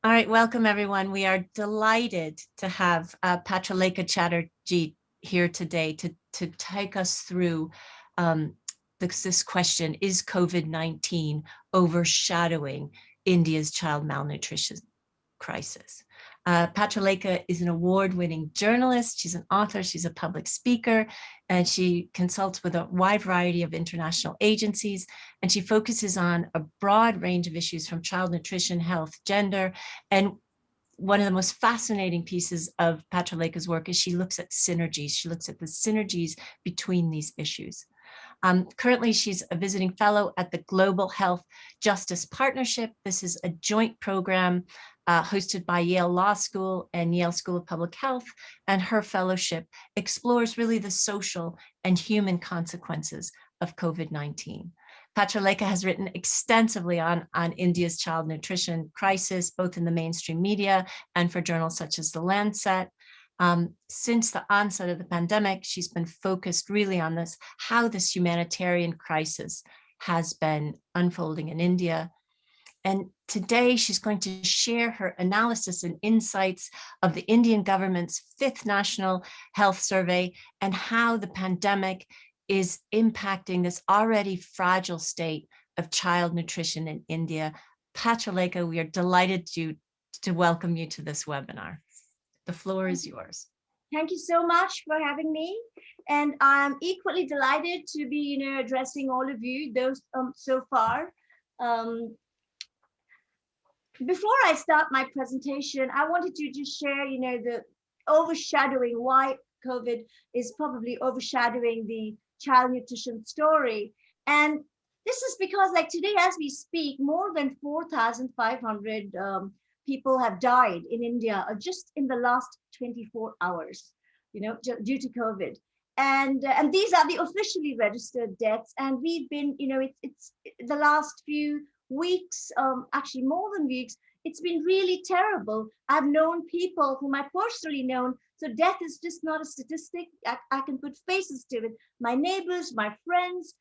All right, welcome everyone. We are delighted to have Patralekha Chatterjee here today to take us through this question: is COVID-19 overshadowing India's child malnutrition crisis? Patralekha is an award-winning journalist. She's an author, she's a public speaker, and she consults with a wide variety of international agencies, and she focuses on a broad range of issues from child nutrition, health, gender, and one of the most fascinating pieces of Patralekha's work is she looks at synergies. She looks at the synergies between these issues. Currently, she's a visiting fellow at the Global Health Justice Partnership. This is a joint program hosted by Yale Law School and Yale School of Public Health, and her fellowship explores really the social and human consequences of COVID-19. Patralekha has written extensively on India's child nutrition crisis, both in the mainstream media and for journals such as The Lancet. Since the onset of the pandemic, she's been focused really on this, how this humanitarian crisis has been unfolding in India. And today she's going to share her analysis and insights of the Indian government's 5th National Health Survey and how the pandemic is impacting this already fragile state of child nutrition in India. Patralekha, we are delighted to welcome you to this webinar. The floor is yours. Thank you so much for having me. And I'm equally delighted to be, addressing all of you, those so far. Before I start my presentation, I wanted to just share, the overshadowing, why COVID is probably overshadowing the child nutrition story. And this is because, like today, as we speak, more than 4,500 people have died in India just in the last 24 hours, due to COVID. And these are the officially registered deaths. And we've been, it's the last few weeks, actually more than weeks, it's been really terrible. I've known people whom I personally known. So death is just not a statistic. I can put faces to it. My neighbors, my friends,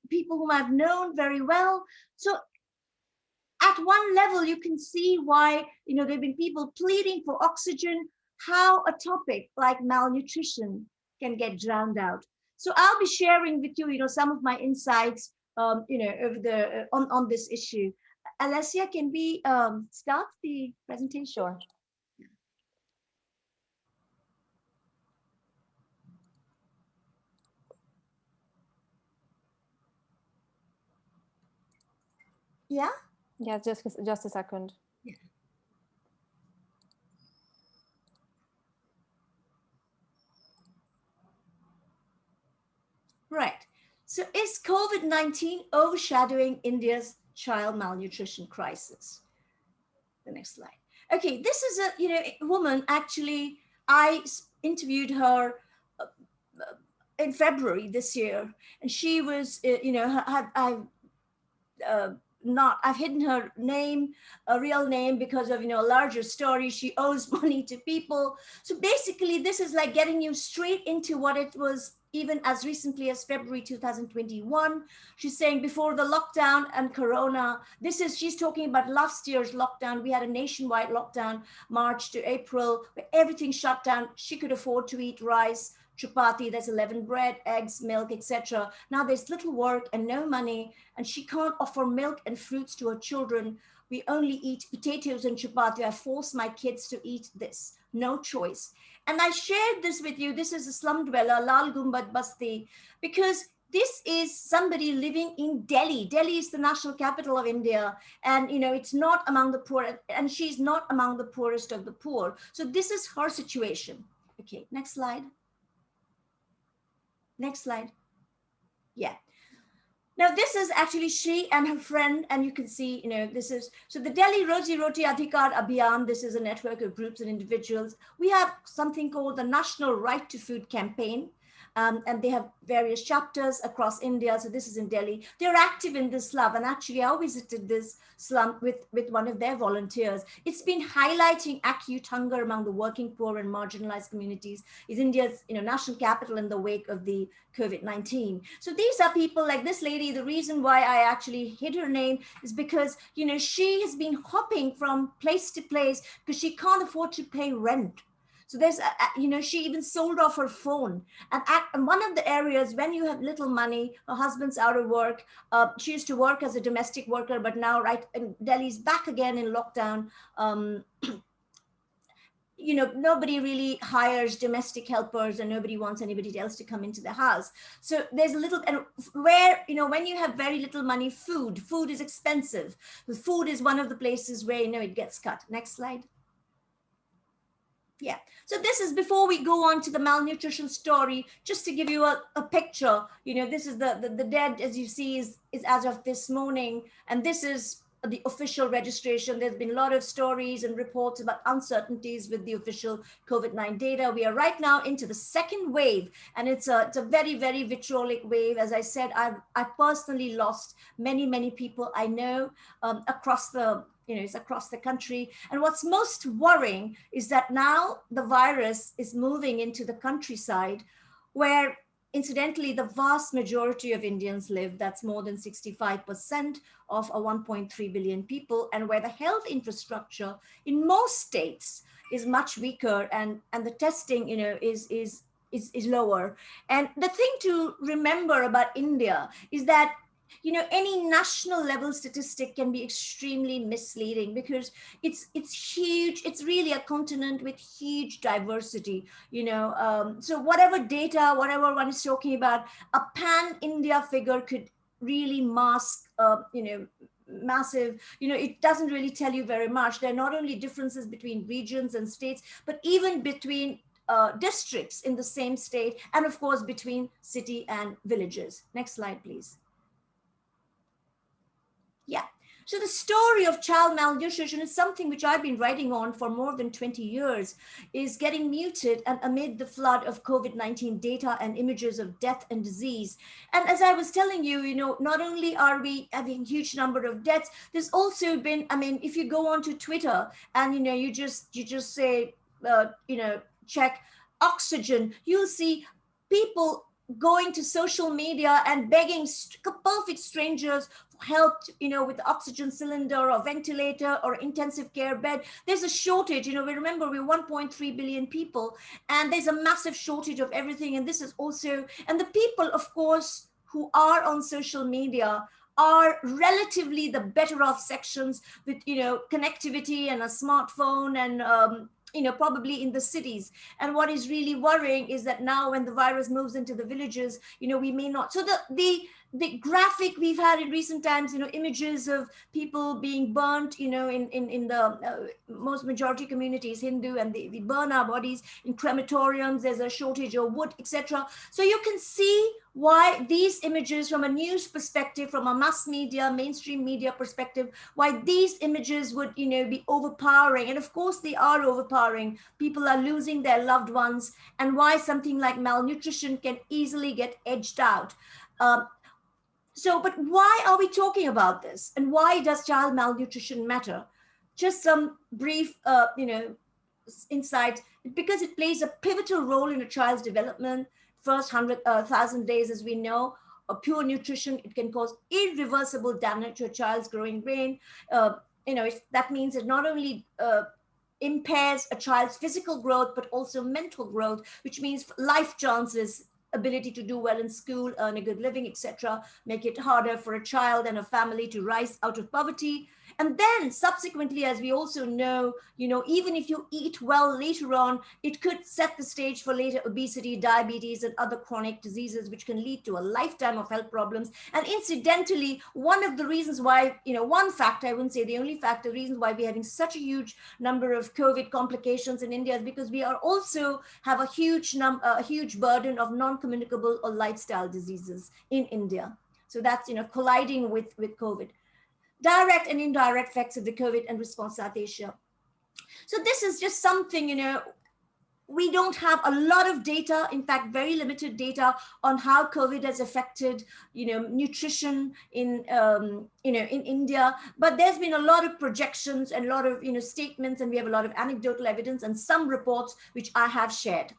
people whom I've known very well. So at one level, you can see why, there have been people pleading for oxygen, how a topic like malnutrition can get drowned out. So I'll be sharing with you, some of my insights, over on this issue. Alessia, can we start the presentation? Sure. Yeah. Yeah, just a second. Yeah. Right. So is COVID-19 overshadowing India's child malnutrition crisis? The next slide. Okay, this is a woman. Actually, I interviewed her in February this year, and she was I've hidden her name, a real name, because of a larger story. She owes money to people. So basically, this is like getting you straight into what it was even as recently as February 2021. She's saying before the lockdown and Corona, she's talking about last year's lockdown. We had a nationwide lockdown, March to April, where everything shut down. She could afford to eat rice, chapati, that's 11 bread, eggs, milk, etc. Now there's little work and no money, and she can't offer milk and fruits to her children. We only eat potatoes and chapati. I force my kids to eat this, no choice. And I shared this with you. This is a slum dweller, Lal Gumbad Basti, because this is somebody living in Delhi. Delhi is the national capital of India. And, it's not among the poor, and she's not among the poorest of the poor. So this is her situation. Okay, next slide. Next slide. Yeah. Now this is actually she and her friend, and you can see, this is, so the Delhi Rozi Roti Adhikar Abhiyan, this is a network of groups and individuals. We have something called the National Right to Food Campaign. and they have various chapters across India. So this is in Delhi. They're active in this slum, and actually I visited this slum with one of their volunteers. It's been highlighting acute hunger among the working poor and marginalized communities. Is India's national capital in the wake of the COVID-19. So these are people like this lady. The reason why I actually hid her name is because she has been hopping from place to place because she can't afford to pay rent. So there's, she even sold off her phone. And at one of the areas, when you have little money, her husband's out of work. She used to work as a domestic worker, but now Delhi's back again in lockdown. Nobody really hires domestic helpers, and nobody wants anybody else to come into the house. So there's a little, and where, when you have very little money, food is expensive. The food is one of the places where, it gets cut. Next slide. Yeah. So this is before we go on to the malnutrition story, just to give you a picture. This is the dead, as you see, is as of this morning. And this is the official registration. There's been a lot of stories and reports about uncertainties with the official COVID-19 data. We are right now into the second wave, and it's a very, very vitriolic wave. As I said, I personally lost many people I know across the it's across the country. And what's most worrying is that now the virus is moving into the countryside, where incidentally, the vast majority of Indians live. That's more than 65% of a 1.3 billion people, and where the health infrastructure in most states is much weaker, and the testing, is lower. And the thing to remember about India is that any national level statistic can be extremely misleading, because it's huge. It's really a continent with huge diversity, so whatever data, whatever one is talking about, a pan-India figure could really mask, massive, it doesn't really tell you very much. There are not only differences between regions and states, but even between districts in the same state, and of course between city and villages. Next slide, please. Yeah. So the story of child malnutrition is something which I've been writing on for more than 20 years, is getting muted and amid the flood of COVID-19 data and images of death and disease. And as I was telling you, not only are we having a huge number of deaths, there's also been, if you go onto Twitter and, you just say, check oxygen, you'll see people going to social media and begging perfect strangers for help, with the oxygen cylinder or ventilator or intensive care bed. There's a shortage. We remember we're 1.3 billion people, and there's a massive shortage of everything. And this is also, and the people, of course, who are on social media are relatively the better off sections with, connectivity and a smartphone and, probably in the cities. And what is really worrying is that now when the virus moves into the villages, we may not. So the graphic we've had in recent times, images of people being burnt, in the most majority communities, Hindu, and they burn our bodies in crematoriums. There's a shortage of wood, etc. So you can see why these images, from a news perspective, from a mass media, mainstream media perspective, why these images would, be overpowering. And of course they are overpowering. People are losing their loved ones, and why something like malnutrition can easily get edged out. But why are we talking about this? And why does child malnutrition matter? Just some brief, insight. Because it plays a pivotal role in a child's development. First 100,000 days, as we know, of pure nutrition, it can cause irreversible damage to a child's growing brain. That means it not only impairs a child's physical growth, but also mental growth, which means life chances, ability to do well in school, earn a good living, etc., make it harder for a child and a family to rise out of poverty. And then subsequently, as we also know, even if you eat well later on, it could set the stage for later obesity, diabetes, and other chronic diseases, which can lead to a lifetime of health problems. And incidentally, one of the reasons why, one factor, I wouldn't say the only factor, reasons why we're having such a huge number of COVID complications in India is because we are also have a huge burden of non-communicable or lifestyle diseases in India. So that's, colliding with COVID. Direct and indirect effects of the COVID and response to South Asia. So this is just something, we don't have a lot of data, in fact, very limited data on how COVID has affected, nutrition in, in India. But there's been a lot of projections and a lot of, statements, and we have a lot of anecdotal evidence and some reports which I have shared.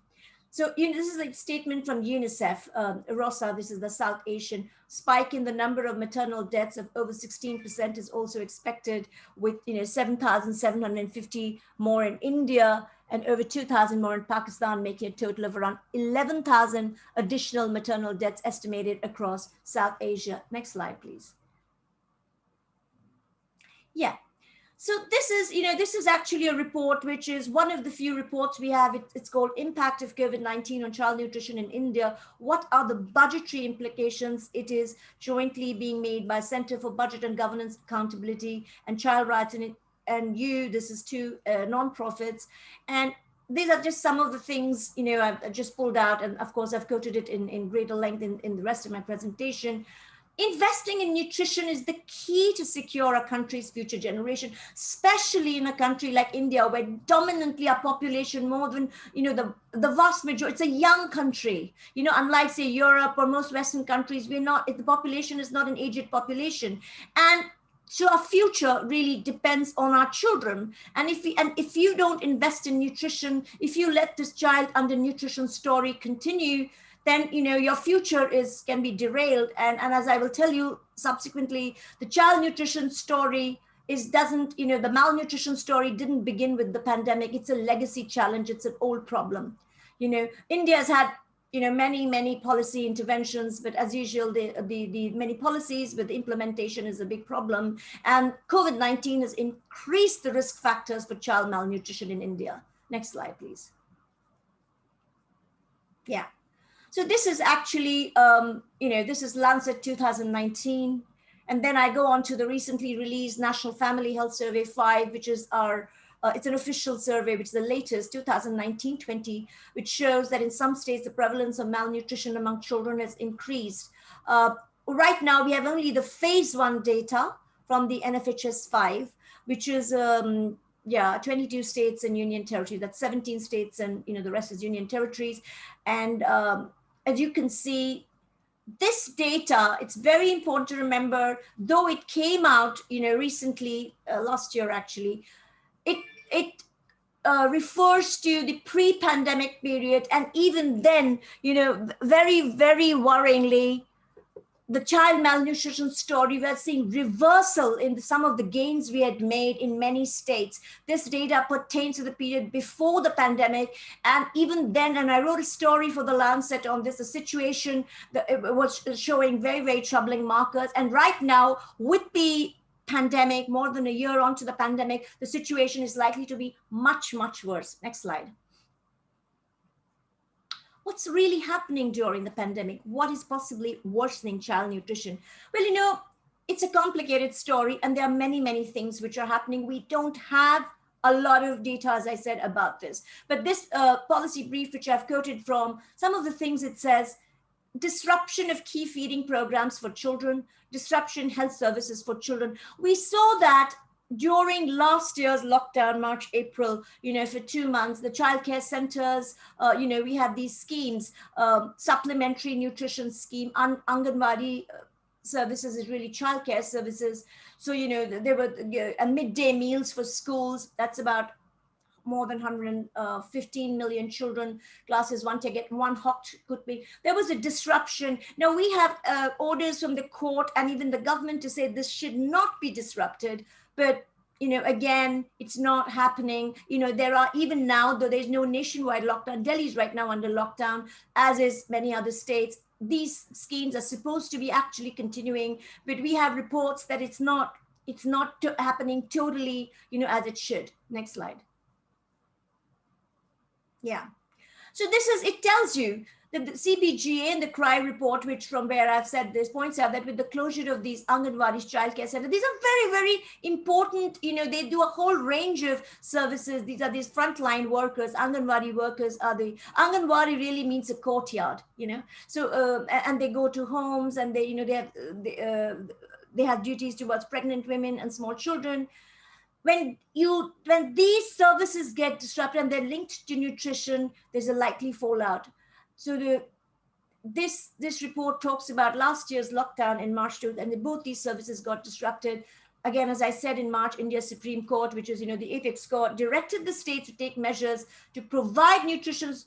So this is a statement from UNICEF, ROSA, this is the South Asian. Spike in the number of maternal deaths of over 16% is also expected, with 7,750 more in India and over 2,000 more in Pakistan, making a total of around 11,000 additional maternal deaths estimated across South Asia. Next slide, please. Yeah. So this is actually a report which is one of the few reports we have. It's called Impact of COVID-19 on Child Nutrition in India. What are the budgetary implications? It is jointly being made by Center for Budget and Governance Accountability and Child Rights, and this is two nonprofits. And these are just some of the things, I've just pulled out. And of course, I've quoted it in greater length in the rest of my presentation. Investing in nutrition is the key to secure a country's future generation, especially in a country like India, where dominantly our population, more than, the vast majority, it's a young country, unlike say Europe or most Western countries, the population is not an aged population. And so our future really depends on our children. And if you don't invest in nutrition, if you let this child undernutrition story continue, then your future can be derailed. And as I will tell you subsequently, the child nutrition story the malnutrition story didn't begin with the pandemic. It's a legacy challenge. It's an old problem. India has had many policy interventions, but as usual, the many policies, but the implementation is a big problem. And COVID-19 has increased the risk factors for child malnutrition in India. Next slide, please. Yeah. So this is actually, this is Lancet 2019. And then I go on to the recently released National Family Health Survey 5, which is it's an official survey, which is the latest 2019-20, which shows that in some states, the prevalence of malnutrition among children has increased. Right now, we have only the phase 1 data from the NFHS 5, which is 22 states and union territories. That's 17 states and the rest is union territories. And as you can see, this data, it's very important to remember, though it came out recently, last year actually, it refers to the pre-pandemic period. And even then, very, very worryingly, the child malnutrition story, we're seeing reversal in some of the gains we had made in many states. This data pertains to the period before the pandemic. And even then, and I wrote a story for the Lancet on this, the situation that it was showing very, very troubling markers. And right now, with the pandemic, more than a year on to the pandemic, the situation is likely to be much, much worse. Next slide. What's really happening during the pandemic? What is possibly worsening child nutrition? Well, it's a complicated story, and there are many, many things which are happening. We don't have a lot of data, as I said, about this. But this policy brief, which I've quoted from, some of the things it says: disruption of key feeding programs for children, disruption health services for children. We saw that during last year's lockdown, March, April, for 2 months, the childcare centers, we have these schemes, supplementary nutrition scheme, Anganwadi services is really childcare services. So, there were midday meals for schools. That's about more than 115 million children, classes one to get one hot could be. There was a disruption. Now we have orders from the court and even the government to say this should not be disrupted. But, again, it's not happening. There are, even now, though there's no nationwide lockdown, Delhi's right now under lockdown, as is many other states. These schemes are supposed to be actually continuing, but we have reports that it's not happening totally, as it should. Next slide. Yeah. So it tells you that the CBGA and the CRY report, which from where I've said this, points out that with the closure of these Anganwadi childcare centers, these are very, very important, they do a whole range of services. These are these frontline workers. Anganwadi workers Anganwadi really means a courtyard, so, and they go to homes and they have duties towards pregnant women and small children. when these services get disrupted and they're linked to nutrition, there's a likely fallout. So this report talks about last year's lockdown in March, and both these services got disrupted. Again, as I said, in March, India's Supreme Court, which is the apex court, directed the states to take measures to provide nutritious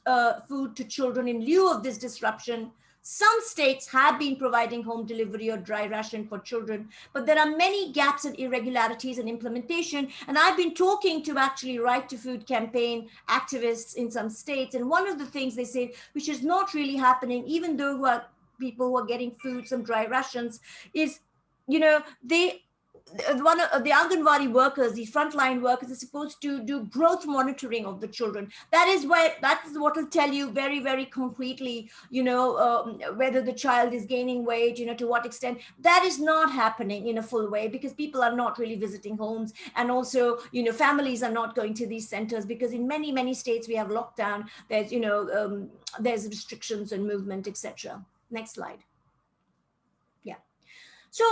food to children in lieu of this disruption. Some states have been providing home delivery or dry ration for children, but there are many gaps and irregularities in implementation. And I've been talking to actually Right to Food campaign activists in some states. And one of the things they say, which is not really happening, even though people who are getting food, some dry rations, is, one of the Anganwadi workers, the frontline workers, are supposed to do growth monitoring of the children. That is what will tell you very, very concretely, whether the child is gaining weight, to what extent. That is not happening in a full way because people are not really visiting homes. And also, families are not going to these centers because in many, many states we have lockdown. There's, there's restrictions on movement, etc. Next slide. Yeah. So,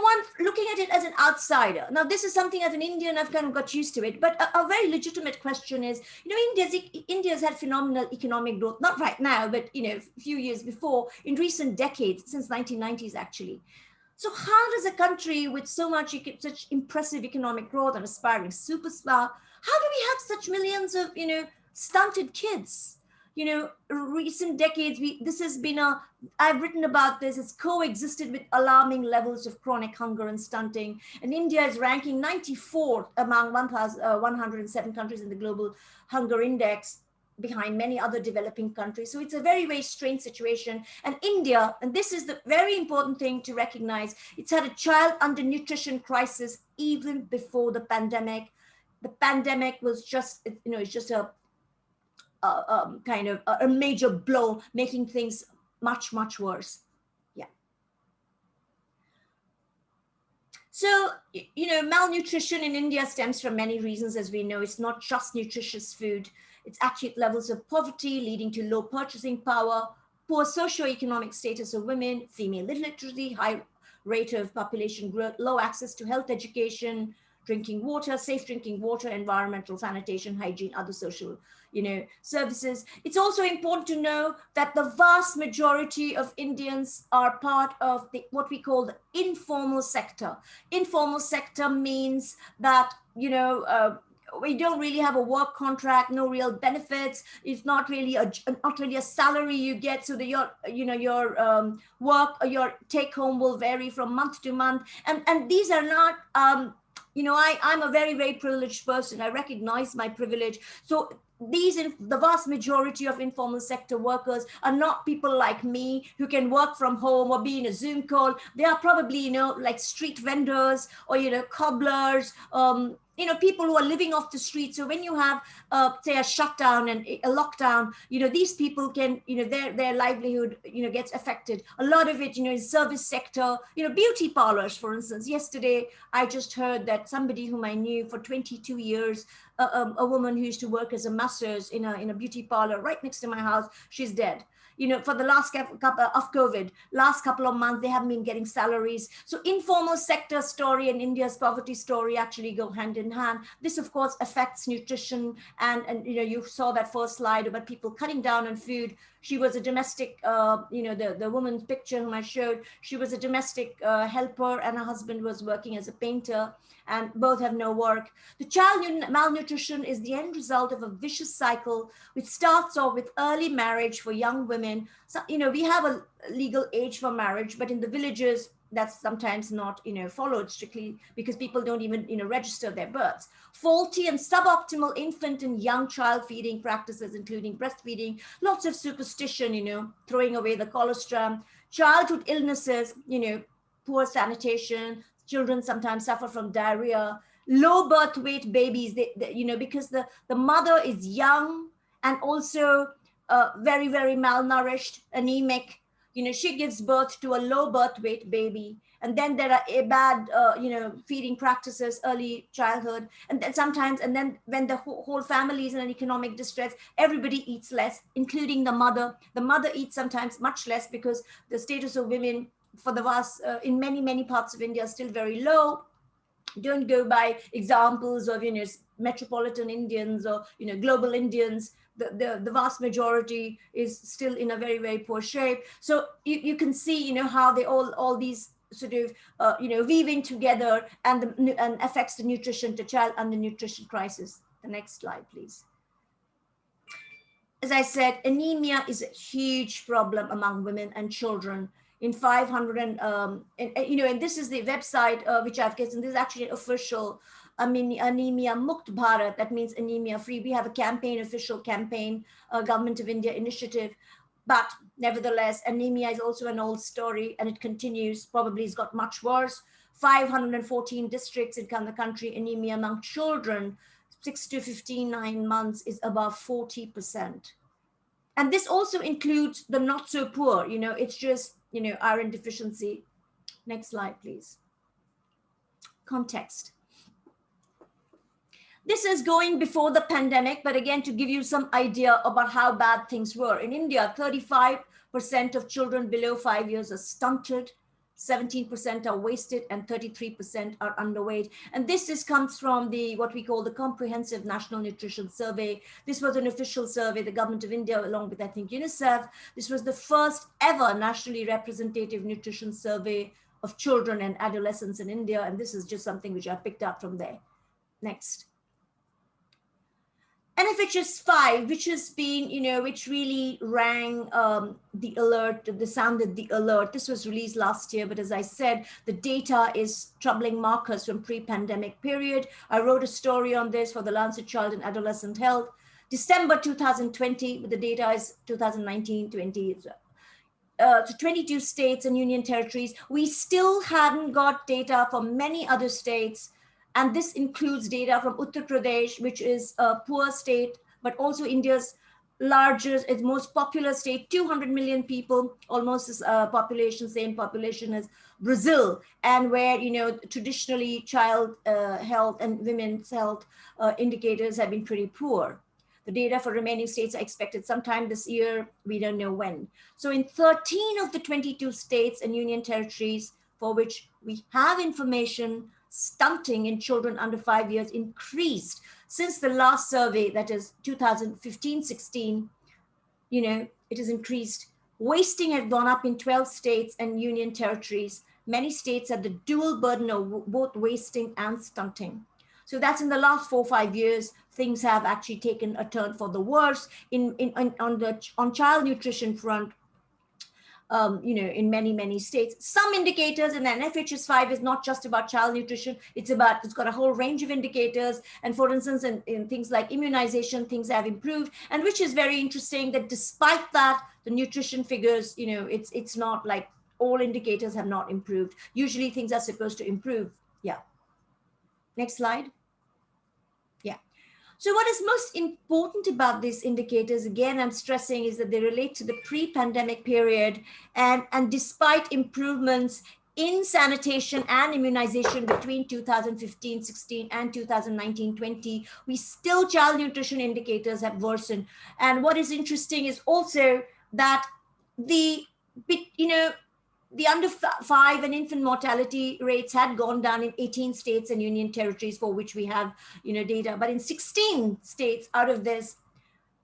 one looking at it as an outsider. Now, this is something as an Indian, I've kind of got used to it, but a very legitimate question is, India's had phenomenal economic growth, not right now, but, a few years before, in recent decades, since 1990s, actually. So how does a country with such impressive economic growth and aspiring superstar, how do we have such millions of, stunted kids? Recent decades, this has been I've written about this, it's coexisted with alarming levels of chronic hunger and stunting. And India is ranking 94th among 107 countries in the Global Hunger Index, behind many other developing countries. So it's a very, very strange situation. And India, and this is the very important thing to recognize, it's had a child undernutrition crisis even before the pandemic. The pandemic was just, it's just a kind of a major blow, making things much, much worse. Yeah. So, malnutrition in India stems from many reasons, as we know. It's not just nutritious food. It's actually levels of poverty leading to low purchasing power, poor socioeconomic status of women, female illiteracy, high rate of population growth, low access to health education, drinking water, safe drinking water, environmental sanitation, hygiene, other social, services. It's also important to know that the vast majority of Indians are part of what we call the informal sector. Informal sector means that, we don't really have a work contract, no real benefits. It's not really a salary you get, so that your work or your take home will vary from month to month. And these are not, I'm a very, very privileged person. I recognize my privilege. So the vast majority of informal sector workers are not people like me who can work from home or be in a Zoom call. They are probably, like street vendors or, cobblers, people who are living off the street. So when you have, say, a shutdown and a lockdown, these people can, their livelihood, gets affected. A lot of it, in service sector, beauty parlors, for instance. Yesterday, I just heard that somebody whom I knew for 22 years, a woman who used to work as a masseuse in a beauty parlor right next to my house, she's dead. For the last couple of COVID, last couple of months, they haven't been getting salaries. So informal sector story and India's poverty story actually go hand in hand. This, of course, affects nutrition. And you saw that first slide about people cutting down on food. She was a domestic, the woman's picture whom I showed, she was a domestic helper and her husband was working as a painter, and both have no work. The child malnutrition is the end result of a vicious cycle, which starts off with early marriage for young women. So, we have a legal age for marriage, but in the villages, that's sometimes not, followed strictly because people don't even, register their births. Faulty and suboptimal infant and young child feeding practices, including breastfeeding, lots of superstition, throwing away the colostrum, childhood illnesses, poor sanitation. Children sometimes suffer from diarrhea, low birth weight babies, because the mother is young and also very, very malnourished, anemic. She gives birth to a low birth weight baby. And then there are bad, feeding practices, early childhood. And then when the whole family is in an economic distress, everybody eats less, including the mother. The mother eats sometimes much less because the status of women for the vast, in many, many parts of India, is still very low. Don't go by examples of, metropolitan Indians or, global Indians. The vast majority is still in a very, very poor shape. So you can see, how they all these sort of, weaving together and affects the nutrition to child and the nutrition crisis. The next slide, please. As I said, anemia is a huge problem among women and children. In 500 and this is the website which I've given. This is actually an official anemia mukt Bharat. That means anemia free. We have a campaign, official campaign, Government of India initiative. But nevertheless, anemia is also an old story, and it continues. Probably it's got much worse. 514 districts in the country, anemia among children 6 to 15, 9 months is above 40%. And this also includes the not so poor, it's just, iron deficiency. Next slide, please. Context. This is going before the pandemic, but again, to give you some idea about how bad things were. In India, 35% of children below 5 years are stunted, 17% are wasted, and 33% are underweight. And this comes from what we call the Comprehensive National Nutrition Survey. This was an official survey, the Government of India, along with, I think, UNICEF. This was the first ever nationally representative nutrition survey of children and adolescents in India. And this is just something which I picked up from there. Next. NFHS 5, which has been, which really rang the alert, sounded the alert. This was released last year, but as I said, the data is troubling markers from pre-pandemic period. I wrote a story on this for the Lancet Child and Adolescent Health. December 2020, but the data is 2019-20. So 22 states and union territories. We still haven't got data from many other states. And this includes data from Uttar Pradesh, which is a poor state, but also India's largest, its most populous state, 200 million people, almost as population, same population as Brazil, and where, traditionally child health and women's health indicators have been pretty poor. The data for remaining states are expected sometime this year. We don't know when. So in 13 of the 22 states and union territories for which we have information, stunting in children under 5 years increased since the last survey, that is 2015-16, it has increased. Wasting has gone up in 12 states and union territories. Many states have the dual burden of both wasting and stunting. So that's in the last 4 or 5 years, things have actually taken a turn for the worse on child nutrition front. In many, many states. Some indicators, and NFHS 5 is not just about child nutrition, it's got a whole range of indicators. And for instance, in things like immunization, things have improved. And which is very interesting that despite that, the nutrition figures, it's not like all indicators have not improved. Usually things are supposed to improve. Yeah. Next slide. Yeah. So what is most important about these indicators, again, I'm stressing, is that they relate to the pre-pandemic period. And despite improvements in sanitation and immunization between 2015-16 and 2019-20, we still, child nutrition indicators have worsened. And what is interesting is also that the under 5 and infant mortality rates had gone down in 18 states and union territories for which we have, data. But in 16 states out of this,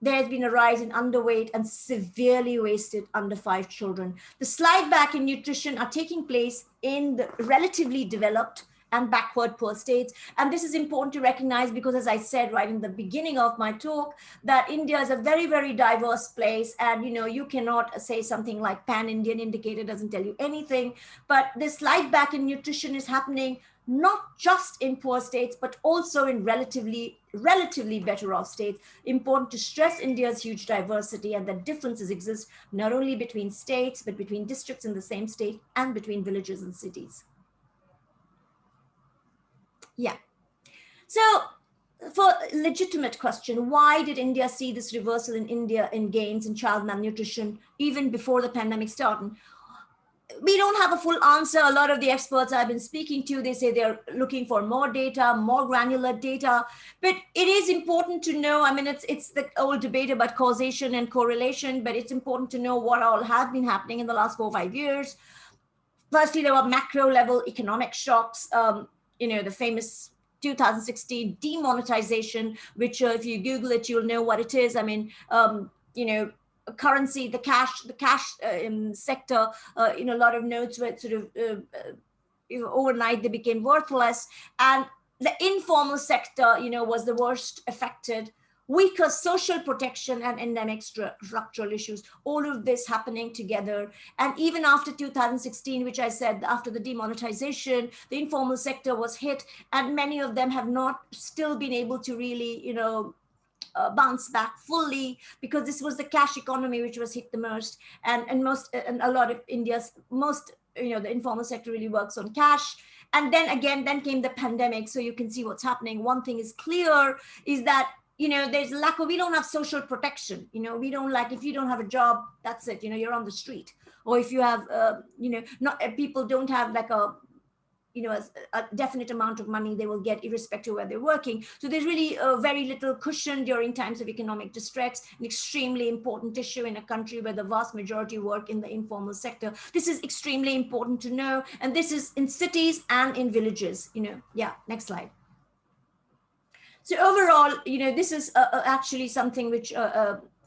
there has been a rise in underweight and severely wasted under 5 children. The slide back in nutrition are taking place in the relatively developed and backward poor states. And this is important to recognize because, as I said right in the beginning of my talk, that India is a very, very diverse place. And, you cannot say something like pan-Indian indicator doesn't tell you anything. But this slide back in nutrition is happening not just in poor states, but also in relatively better off states. Important to stress India's huge diversity and that differences exist not only between states, but between districts in the same state and between villages and cities. Yeah. So for legitimate question, why did India see this reversal in gains in child malnutrition even before the pandemic started? We don't have a full answer. A lot of the experts I've been speaking to, they say they're looking for more data, more granular data. But it is important to know, it's the old debate about causation and correlation, but it's important to know what all has been happening in the last 4 or 5 years. Firstly, there were macro level economic shocks. the famous 2016 demonetization, which if you Google it, you'll know what it is. I mean, currency, the cash sector, a lot of notes were sort of overnight they became worthless, and the informal sector, was the worst affected. Weaker social protection and endemic structural issues, all of this happening together. And even after 2016, which I said, after the demonetization, the informal sector was hit, and many of them have not still been able to really, bounce back fully, because this was the cash economy which was hit the most. And a lot of India's the informal sector really works on cash. And then came the pandemic. So you can see what's happening. One thing is clear is that there's lack of, we don't have social protection. We don't, like, if you don't have a job, that's it, you're on the street. Or if you have, not people don't have like a definite amount of money they will get irrespective of where they're working. So there's really very little cushion during times of economic distress, an extremely important issue in a country where the vast majority work in the informal sector. This is extremely important to know. And this is in cities and in villages, Yeah, next slide. So overall, this is actually something which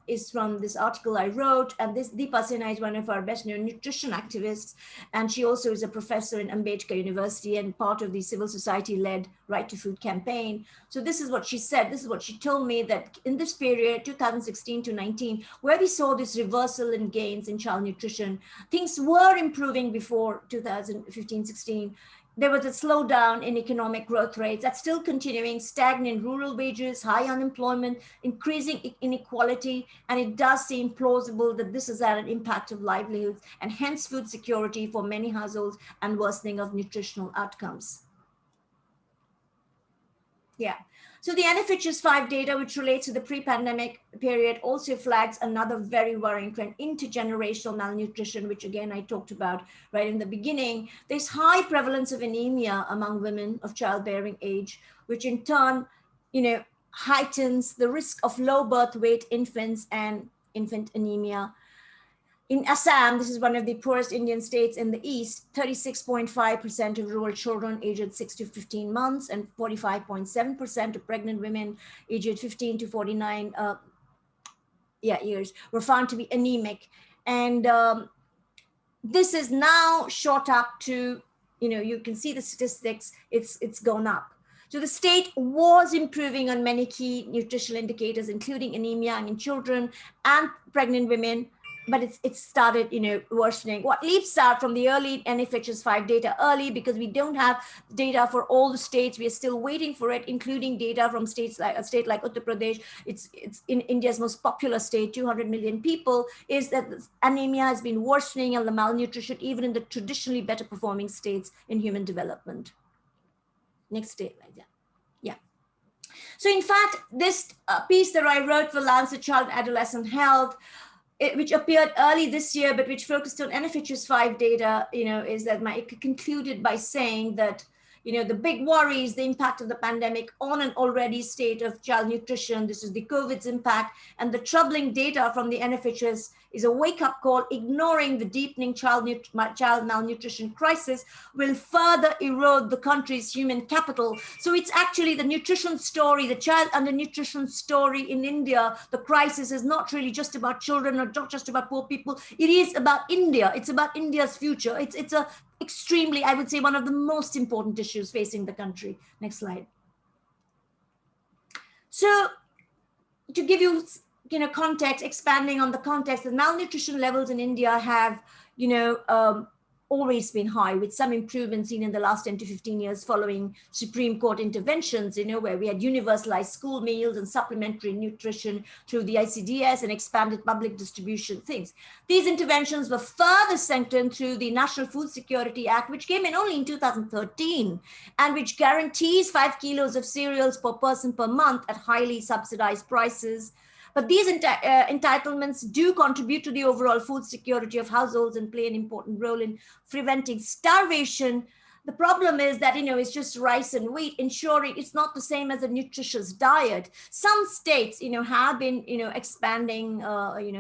is from this article I wrote. And this Deepa Sinha is one of our best known nutrition activists. And she also is a professor in Ambedkar University and part of the civil society-led Right to Food campaign. So this is what she said. This is what she told me, that in this period, 2016 to 19, where we saw this reversal in gains in child nutrition, things were improving before 2015-16. There was a slowdown in economic growth rates that's still continuing, stagnant rural wages, high unemployment, increasing inequality, and it does seem plausible that this has had an impact of livelihoods and hence food security for many households and worsening of nutritional outcomes. Yeah. So the NFHS 5 data, which relates to the pre-pandemic period, also flags another very worrying trend: intergenerational malnutrition, which again, I talked about right in the beginning. There's high prevalence of anemia among women of childbearing age, which in turn, heightens the risk of low birth weight infants and infant anemia. In Assam, this is one of the poorest Indian states in the East, 36.5% of rural children aged 6 to 15 months and 45.7% of pregnant women aged 15 to 49 years were found to be anemic. And this is now shot up to, you can see the statistics, it's gone up. So the state was improving on many key nutritional indicators, including anemia in children and pregnant women, but it started, worsening. What leaps out from the early NFHS 5 data early, because we don't have data for all the states, we are still waiting for it, including data from states like a state like Uttar Pradesh. It's in India's most populous state, 200 million people, is that anemia has been worsening and the malnutrition, even in the traditionally better performing states in human development. Next state like that. Yeah. So in fact, this piece that I wrote for Lancet Child and Adolescent Health, which appeared early this year, but which focused on NFHS 5 data, is that it concluded by saying that, the big worry is the impact of the pandemic on an already state of child nutrition. This is the COVID's impact, and the troubling data from the NFHS is a wake-up call. Ignoring the deepening child malnutrition crisis will further erode the country's human capital. So it's actually the nutrition story, the child undernutrition story in India. The crisis is not really just about children or not just about poor people. It is about India. It's about India's future. It's a extremely, I would say, one of the most important issues facing the country. Next slide. So to give you, context, expanding on the context, the malnutrition levels in India have, always been high, with some improvement seen in the last 10 to 15 years following Supreme Court interventions, where we had universalized school meals and supplementary nutrition through the ICDS and expanded public distribution things. These interventions were further strengthened through the National Food Security Act, which came in only in 2013, and which guarantees 5 kilos of cereals per person per month at highly subsidized prices. But these entitlements do contribute to the overall food security of households and play an important role in preventing starvation. The problem is that, it's just rice and wheat, ensuring it's not the same as a nutritious diet. Some states, have been, expanding,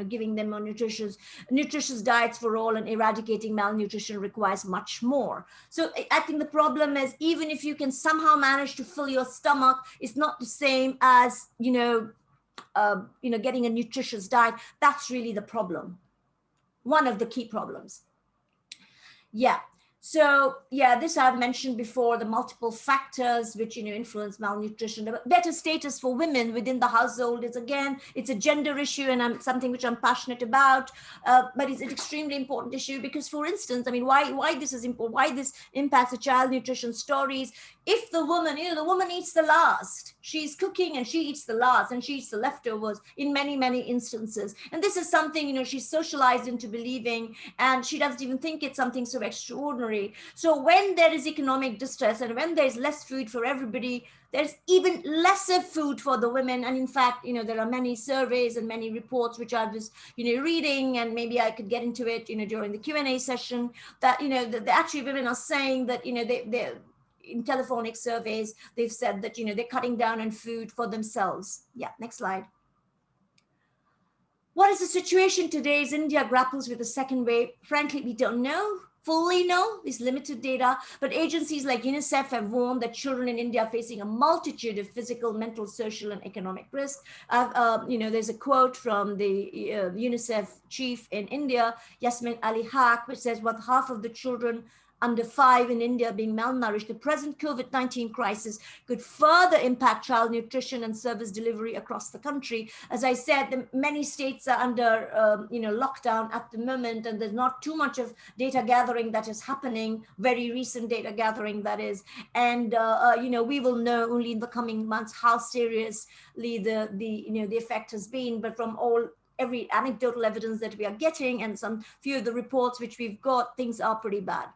giving them more nutritious diets for all, and eradicating malnutrition requires much more. So I think the problem is, even if you can somehow manage to fill your stomach, it's not the same as, getting a nutritious diet. That's really the problem. One of the key problems. Yeah. So yeah, this I've mentioned before, the multiple factors which, influence malnutrition. The better status for women within the household is, again, it's a gender issue, and something which I'm passionate about, but it's an extremely important issue because, for instance, I mean, why this is important, why this impacts the child nutrition stories. If the woman, the woman eats the last, she's cooking and she eats the last, and she eats the leftovers in many, many instances. And this is something, she's socialized into believing, and she doesn't even think it's something so extraordinary. So when there is economic distress and when there's less food for everybody, there's even lesser food for the women. And in fact, there are many surveys and many reports which I was, reading, and maybe I could get into it, during the Q&A session, that, the actually women are saying that, they're in telephonic surveys, they've said that, they're cutting down on food for themselves. Yeah, next slide. What is the situation today as India grapples with the second wave? Frankly, we don't fully know, this limited data, but agencies like UNICEF have warned that children in India are facing a multitude of physical, mental, social, and economic risks. There's a quote from the UNICEF chief in India, Yasmin Ali Haq, which says, "With half of the children under 5 in India being malnourished, the present COVID-19 crisis could further impact child nutrition and service delivery across the country." As I said, many states are under lockdown at the moment, and there's not too much of data gathering that is happening, very recent data gathering that is, and we will know only in the coming months how seriously the effect has been. But from every anecdotal evidence that we are getting, and some few of the reports which we've got, things are pretty bad.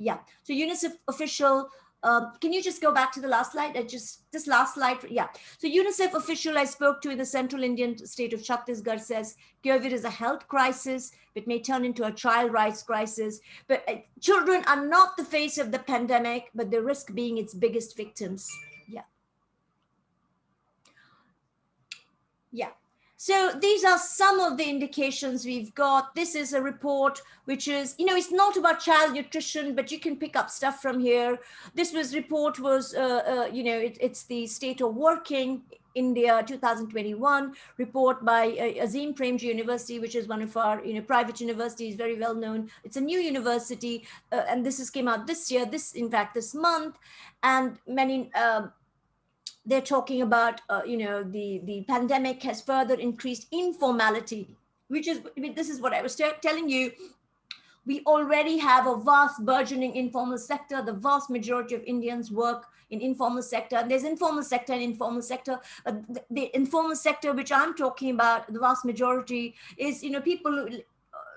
Yeah, so UNICEF official, can you just go back to the last slide? This last slide, yeah. So UNICEF official I spoke to in the central Indian state of Chhattisgarh says, COVID is a health crisis, it may turn into a child rights crisis, but children are not the face of the pandemic, but the risk being its biggest victims. Yeah. Yeah. So these are some of the indications we've got. This is a report which is, it's not about child nutrition, but you can pick up stuff from here. This report was, it's the State of Working India 2021 report by Azim Premji University, which is one of our private universities, very well known. It's a new university, and this came out this year, this month, and many. They're talking about, the pandemic has further increased informality, this is what I was telling you. We already have a vast burgeoning informal sector. The vast majority of Indians work in informal sector. There's informal sector and informal sector. The informal sector, which I'm talking about, the vast majority is, people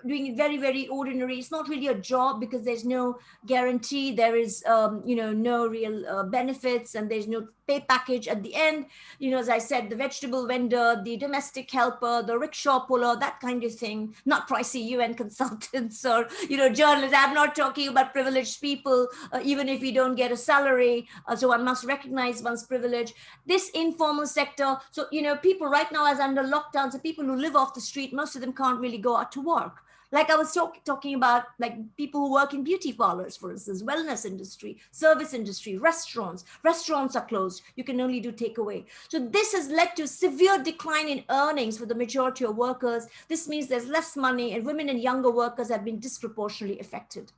doing it very, very ordinary. It's not really a job because there's no guarantee. There is, no real benefits, and there's no pay package at the end. As I said, the vegetable vendor, the domestic helper, the rickshaw puller, that kind of thing. Not pricey UN consultants or, journalists. I'm not talking about privileged people, even if we don't get a salary. So one must recognize one's privilege. This informal sector, so, people right now as under lockdown, so people who live off the street, most of them can't really go out to work. Like I was talking about, like people who work in beauty parlors, for instance, wellness industry, service industry, restaurants. Restaurants are closed. You can only do takeaway. So this has led to severe decline in earnings for the majority of workers. This means there's less money, and women and younger workers have been disproportionately affected.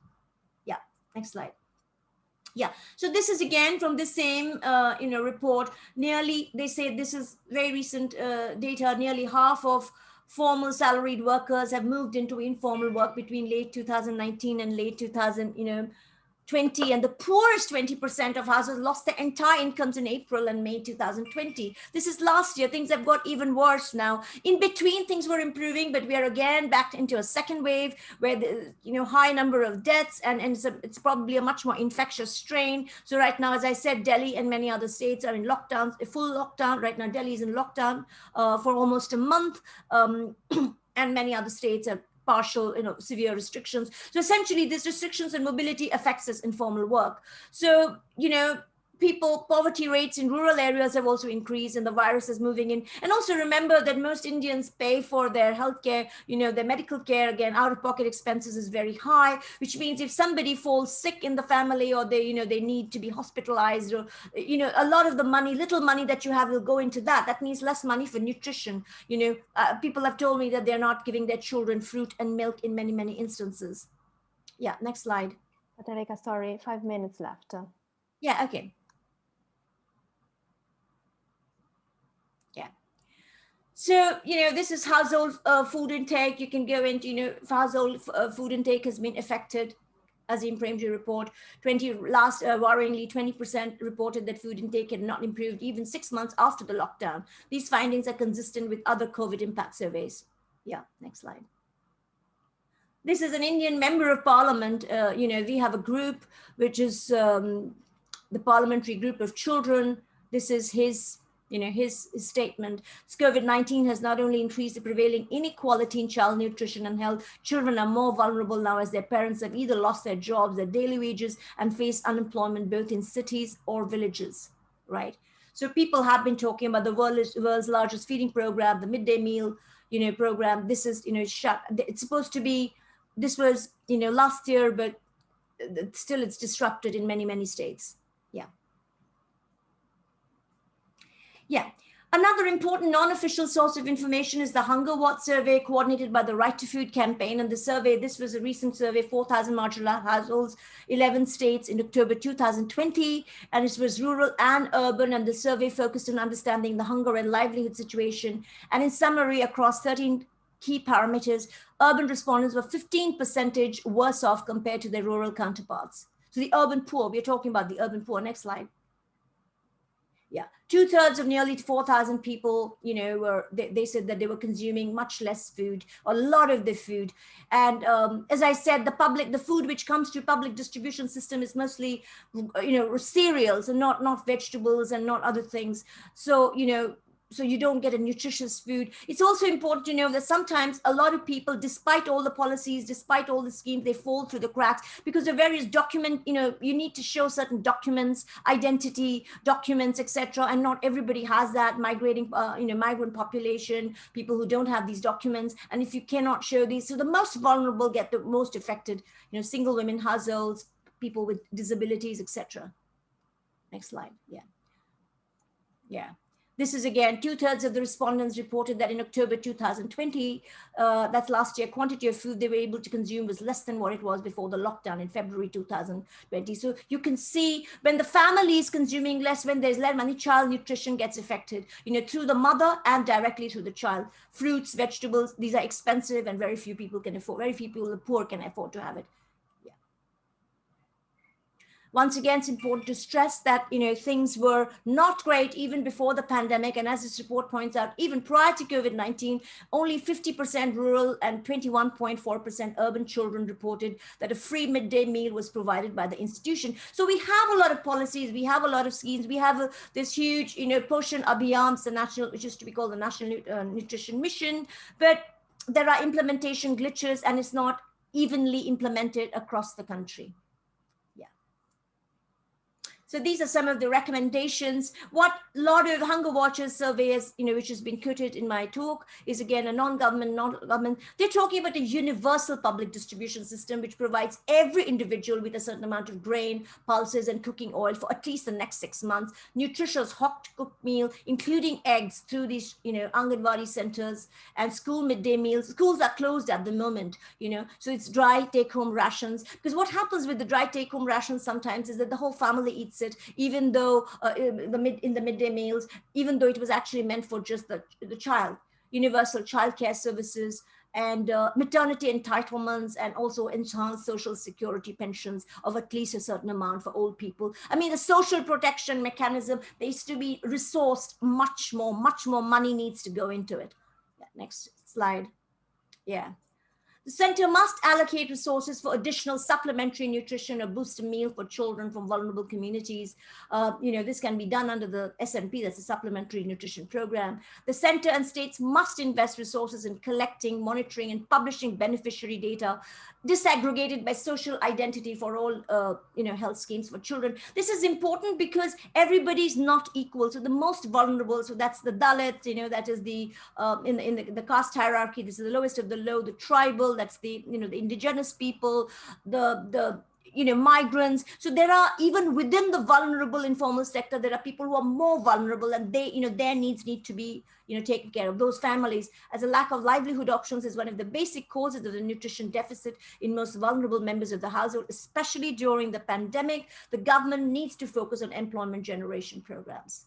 Yeah, next slide. Yeah, so this is again from the same report. They say this is very recent data. Nearly half of formal salaried workers have moved into informal work between late 2019 and late 2020, and the poorest 20% of households lost their entire incomes in April and May 2020. This is last year. Things have got even worse now. In between, things were improving, but we are again back into a second wave where the high number of deaths, and it's probably a much more infectious strain. So right now, as I said, Delhi and many other states are in lockdowns, a full lockdown. Right now, Delhi is in lockdown for almost a month, and many other states are partial, severe restrictions. So essentially, these restrictions on mobility affects us informal work. So, poverty rates in rural areas have also increased, and the virus is moving in. And also remember that most Indians pay for their healthcare, their medical care. Again, out-of-pocket expenses is very high, which means if somebody falls sick in the family, or they need to be hospitalized, or a lot of the money, little money that you have will go into that. That means less money for nutrition. People have told me that they're not giving their children fruit and milk in many, many instances. Yeah, next slide. Patralekha, sorry, 5 minutes left. Yeah, okay. Yeah. So, this is household food intake. You can go into, household food intake has been affected. As in Premji report, worryingly, 20% reported that food intake had not improved even 6 months after the lockdown. These findings are consistent with other COVID impact surveys. Yeah, next slide. This is an Indian member of parliament. We have a group, which is the parliamentary group of children. This is his statement. COVID-19 has not only increased the prevailing inequality in child nutrition and health, children are more vulnerable now as their parents have either lost their jobs, their daily wages, and face unemployment both in cities or villages, right? So people have been talking about the world's largest feeding program, the midday meal, program. This is, it's supposed to be, this was, last year, but still it's disrupted in many, many states. Yeah. Yeah. Another important non-official source of information is the Hunger Watch survey coordinated by the Right to Food campaign. And the survey, this was a recent survey, 4,000 marginal households, 11 states in October 2020. And it was rural and urban. And the survey focused on understanding the hunger and livelihood situation. And in summary, across 13 key parameters, urban respondents were 15% worse off compared to their rural counterparts. So the urban poor, we're talking about the urban poor. Next slide. Yeah, 2/3 of nearly 4,000 people, they said that they were consuming much less food, a lot of the food. And as I said, the food which comes to public distribution system is mostly, cereals and not vegetables and not other things. So, so you don't get a nutritious food. It's also important to know that sometimes a lot of people, despite all the policies, despite all the schemes, they fall through the cracks because the various you need to show certain documents, identity documents, etc. And not everybody has that. Migrant population, people who don't have these documents. And if you cannot show these, so the most vulnerable get the most affected, single women households, people with disabilities, etc. Next slide. Yeah. Yeah. This is again, 2/3 of the respondents reported that in October 2020, that's last year, quantity of food they were able to consume was less than what it was before the lockdown in February 2020. So you can see when the family is consuming less, when there's less money, child nutrition gets affected, through the mother and directly through the child. Fruits, vegetables, these are expensive and very few people can afford, very few people, the poor can afford to have it. Once again, it's important to stress that, things were not great even before the pandemic. And as this report points out, even prior to COVID-19, only 50% rural and 21.4% urban children reported that a free midday meal was provided by the institution. So we have a lot of policies, we have a lot of schemes, we have this huge, Poshan Abhiyam, the national, which used to be called the National Nutrition Mission, but there are implementation glitches and it's not evenly implemented across the country. So these are some of the recommendations. What a lot of Hunger Watchers surveys, which has been quoted in my talk, is again a non-government. They're talking about a universal public distribution system, which provides every individual with a certain amount of grain, pulses, and cooking oil for at least the next 6 months. Nutritious hot cooked meal, including eggs, through these, Anganwadi centers and school midday meals. Schools are closed at the moment, so it's dry take-home rations. Because what happens with the dry take-home rations sometimes is that the whole family eats it, even though in the midday meals, even though it was actually meant for just the child. Universal childcare services and maternity entitlements, and also enhanced social security pensions of at least a certain amount for old people. I mean, the social protection mechanism needs to be resourced much more money needs to go into it. Yeah, next slide. Yeah. The center must allocate resources for additional supplementary nutrition or booster meal for children from vulnerable communities. This can be done under the SNP, that's a supplementary nutrition program. The center and states must invest resources in collecting, monitoring, and publishing beneficiary data disaggregated by social identity for all health schemes for children. This is important because everybody's not equal. So the most vulnerable, so that's the Dalits, that is the in the caste hierarchy, this is the lowest of the low, the tribal, that's the the indigenous people, the migrants. So there are, even within the vulnerable informal sector, there are people who are more vulnerable, and they, their needs need to be, taken care of. Those families, as a lack of livelihood options is one of the basic causes of the nutrition deficit in most vulnerable members of the household, especially during the pandemic. The government needs to focus on employment generation programs.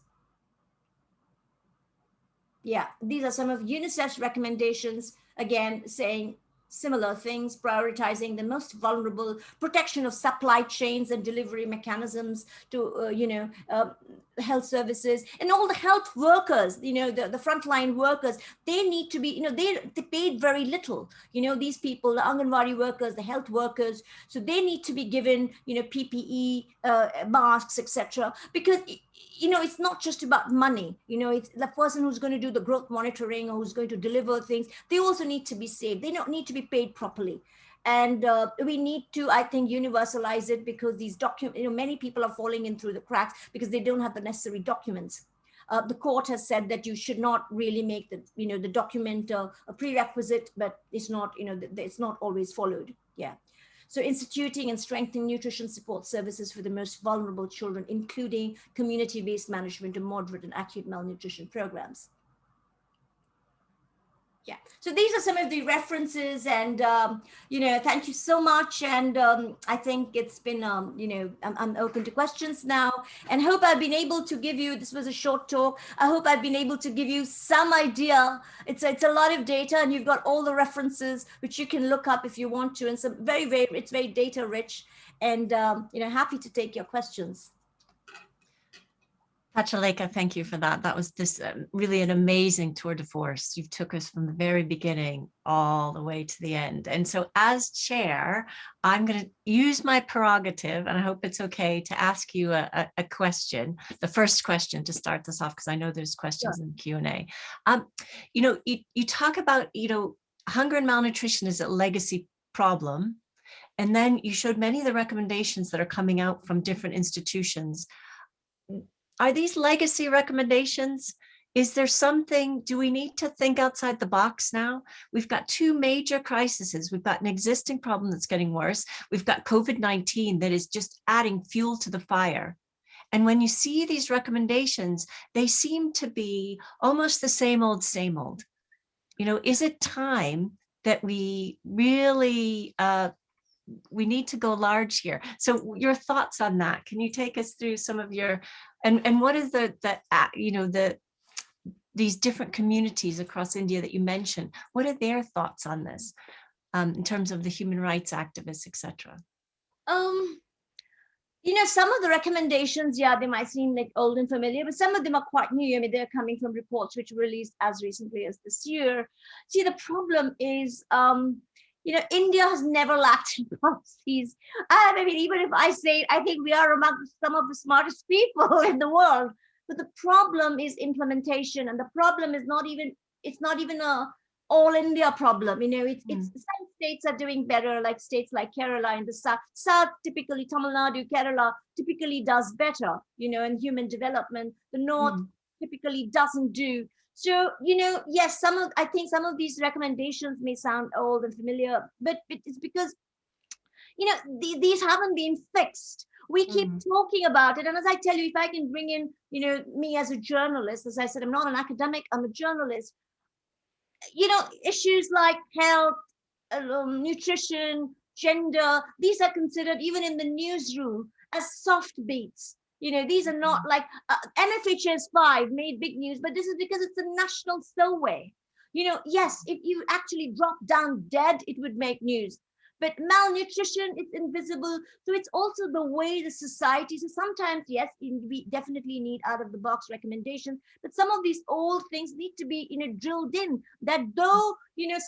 Yeah, these are some of UNICEF's recommendations, again, saying similar things, prioritizing the most vulnerable, protection of supply chains and delivery mechanisms to, health services, and all the health workers, the frontline workers, they need to be, they paid very little, these people, the Anganwadi workers, the health workers, so they need to be given, PPE, masks, etc. Because, it's not just about money, it's the person who's going to do the growth monitoring or who's going to deliver things. They also need to be saved. They don't need to be paid properly. And we need to, I think, universalize it, because these documents, many people are falling in through the cracks because they don't have the necessary documents. The court has said that you should not really make the, the document a prerequisite, but it's not, it's not always followed. Yeah. So instituting and strengthening nutrition support services for the most vulnerable children, including community-based management of moderate and acute malnutrition programs. Yeah, so these are some of the references, and thank you so much. And I think it's been I'm open to questions now, and hope I've been able to give you, this was a short talk, I hope I've been able to give you some idea. It's a lot of data, and you've got all the references which you can look up if you want to, and some it's very data rich, and happy to take your questions. Patralekha, thank you for that. That was really an amazing tour de force. You took us from the very beginning all the way to the end. And so as chair, I'm going to use my prerogative, and I hope it's okay, to ask you a question, the first question to start this off, because I know there's questions in the Q&A. You talk about, hunger and malnutrition is a legacy problem. And then you showed many of the recommendations that are coming out from different institutions. Are these legacy recommendations? Is there something, do we need to think outside the box now? We've got two major crises. We've got an existing problem that's getting worse. We've got COVID-19 that is just adding fuel to the fire. And when you see these recommendations, they seem to be almost the same old, same old. Is it time that we really, we need to go large here? So your thoughts on that? Can you take us through some of your, and what is these different communities across India that you mentioned, what are their thoughts on this in terms of the human rights activists, etc.? Some of the recommendations, they might seem like old and familiar, but some of them are quite new. I mean, they're coming from reports which were released as recently as this year. See, the problem is, India has never lacked in policies. I mean, even if I say, I think we are among some of the smartest people in the world, but the problem is implementation. And the problem is it's not even a all India problem. It's some states are doing better, like states like Kerala in the south, typically Tamil Nadu, Kerala typically does better, in human development. The north typically doesn't do. So, yes, I think some of these recommendations may sound old and familiar, but it's because, these haven't been fixed. We keep talking about it. And as I tell you, if I can bring in, me as a journalist, as I said, I'm not an academic, I'm a journalist. Issues like health, nutrition, gender, these are considered, even in the newsroom, as soft beats. These are not like NFHS 5 made big news, but this is because it's a national survey. Yes, if you actually drop down dead, it would make news. But malnutrition, it's invisible. So it's also the way the society, so sometimes, yes, we definitely need out of the box recommendations, but some of these old things need to be, drilled in, that though,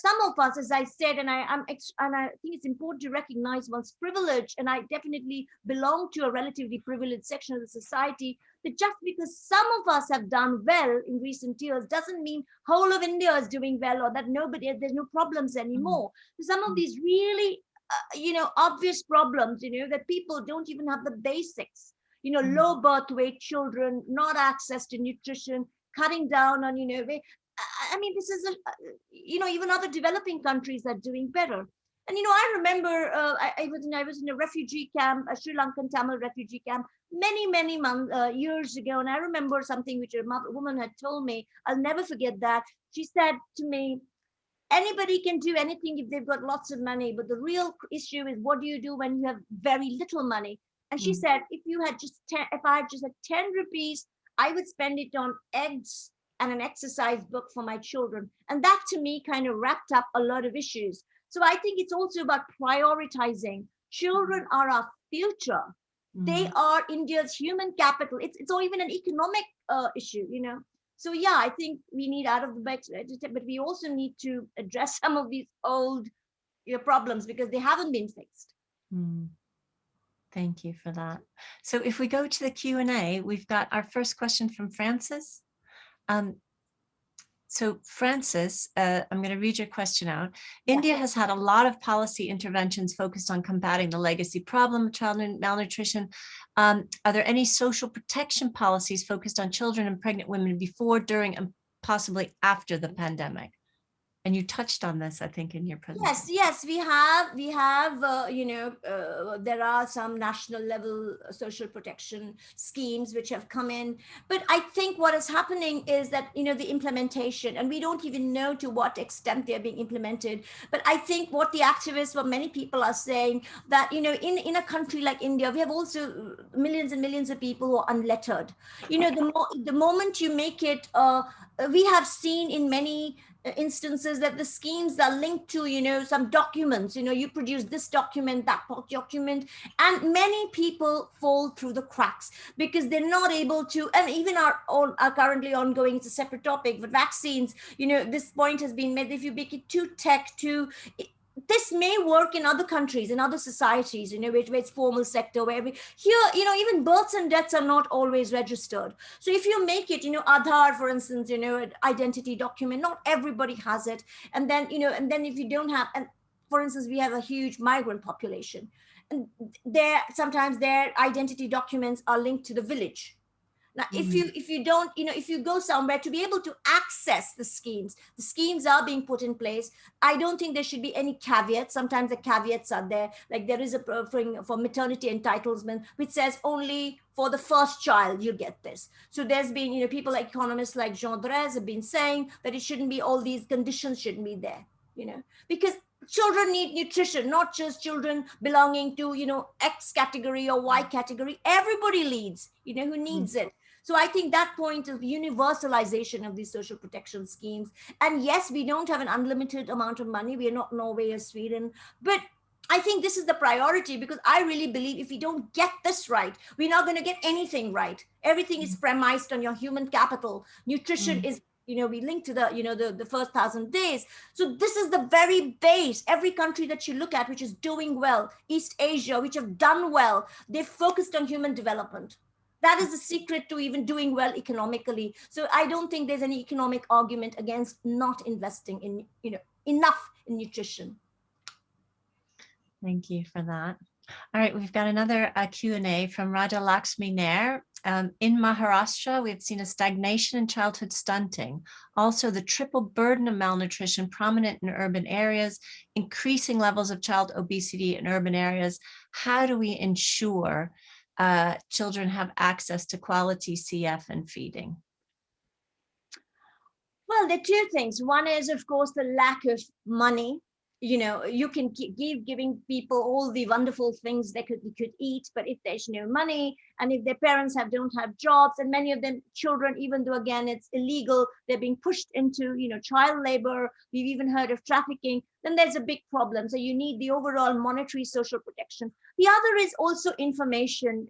some of us, as I said, and I think it's important to recognize one's privilege, and I definitely belong to a relatively privileged section of the society, that just because some of us have done well in recent years doesn't mean whole of India is doing well, or that there's no problems anymore. So some of these really, obvious problems, that people don't even have the basics, low birth weight children, not access to nutrition, cutting down on, I mean, this is, even other developing countries are doing better. And, I remember I was in a refugee camp, a Sri Lankan Tamil refugee camp, many months, years ago. And I remember something which a woman had told me. I'll never forget that. She said to me, anybody can do anything if they've got lots of money, but the real issue is, what do you do when you have very little money? And she said, if I had just had 10 rupees, I would spend it on eggs and an exercise book for my children. And that to me kind of wrapped up a lot of issues. So I think it's also about prioritizing. Children are our future. They are India's human capital. It's all even an economic issue, So yeah, I think we need out of the box, but we also need to address some of these old problems because they haven't been fixed. Thank you for that. So if we go to the Q&A, we've got our first question from Francis. So Francis, I'm going to read your question out. India has had a lot of policy interventions focused on combating the legacy problem of child malnutrition. Are there any social protection policies focused on children and pregnant women before, during, and possibly after the pandemic? And you touched on this, I think, in your presentation. Yes, we have, there are some national level social protection schemes which have come in. But I think what is happening is that, the implementation, and we don't even know to what extent they're being implemented. But I think what the activists, what many people are saying, that, in a country like India, we have also millions and millions of people who are unlettered. The moment you make it, we have seen in many instances that the schemes are linked to some documents, you produce this document, that document, and many people fall through the cracks because they're not able to. And even our currently ongoing, it's a separate topic, but vaccines, this point has been made, if you make it too this may work in other countries, in other societies, where it's formal sector, where here, even births and deaths are not always registered. So if you make it, Aadhaar, for instance, an identity document, not everybody has it. And then, if you don't have, and for instance, we have a huge migrant population, and sometimes their identity documents are linked to the village. Now, if you don't, if you go somewhere to be able to access the schemes are being put in place. I don't think there should be any caveats. Sometimes the caveats are there. Like there is a for maternity entitlement, which says only for the first child you get this. So there's been, people like economists like Jean Drèze have been saying that it shouldn't be, all these conditions shouldn't be there, because children need nutrition, not just children belonging to, X category or Y category. Everybody leads, who needs it. So I think that point of universalization of these social protection schemes. And yes, we don't have an unlimited amount of money. We are not Norway or Sweden, but I think this is the priority, because I really believe if we don't get this right, we're not going to get anything right. Everything is premised on your human capital. Nutrition is, we link to the first 1,000 days. So this is the very base. Every country that you look at, which is doing well, East Asia, which have done well, they've focused on human development. That is the secret to even doing well economically. So I don't think there's any economic argument against not investing in, enough in nutrition. Thank you for that. All right, we've got another Q&A from Raja Lakshmi Nair. In Maharashtra, we've seen a stagnation in childhood stunting. Also, the triple burden of malnutrition prominent in urban areas, increasing levels of child obesity in urban areas. How do we ensure children have access to quality CF and feeding? Well, there are two things. One is, of course, the lack of money. You can keep giving people all the wonderful things they could eat, but if there's no money And if their parents don't have jobs, and many of them children, even though again it's illegal, they're being pushed into, child labor. We've even heard of trafficking. Then there's a big problem. So you need the overall monetary social protection. The other is also information.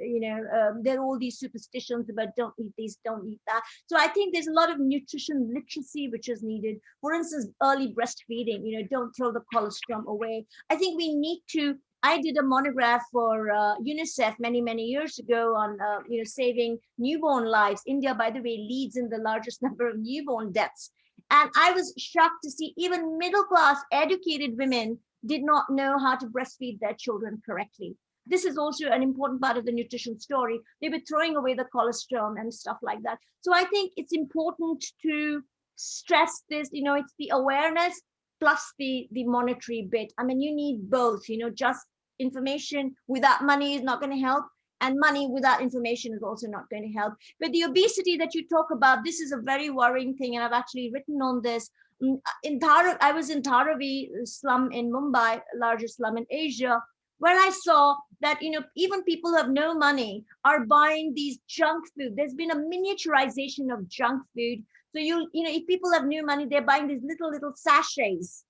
There are all these superstitions about don't eat this, don't eat that. So I think there's a lot of nutrition literacy which is needed. For instance, early breastfeeding, don't throw the colostrum away. I think we need to, I did a monograph for UNICEF many years ago on saving newborn lives. India, by the way, leads in the largest number of newborn deaths. And I was shocked to see even middle-class educated women did not know how to breastfeed their children correctly. This is also an important part of the nutrition story. They were throwing away the colostrum and stuff like that. So I think it's important to stress this, it's the awareness plus the monetary bit. I mean, you need both, just information without money is not going to help, and money without information is also not going to help. But the obesity that you talk about, this is a very worrying thing, and I've actually written on this. I was in Dharavi slum in Mumbai, largest slum in Asia, where I saw that even people who have no money are buying these junk food. There's been a miniaturization of junk food. So if people have no money, they're buying these little sachets,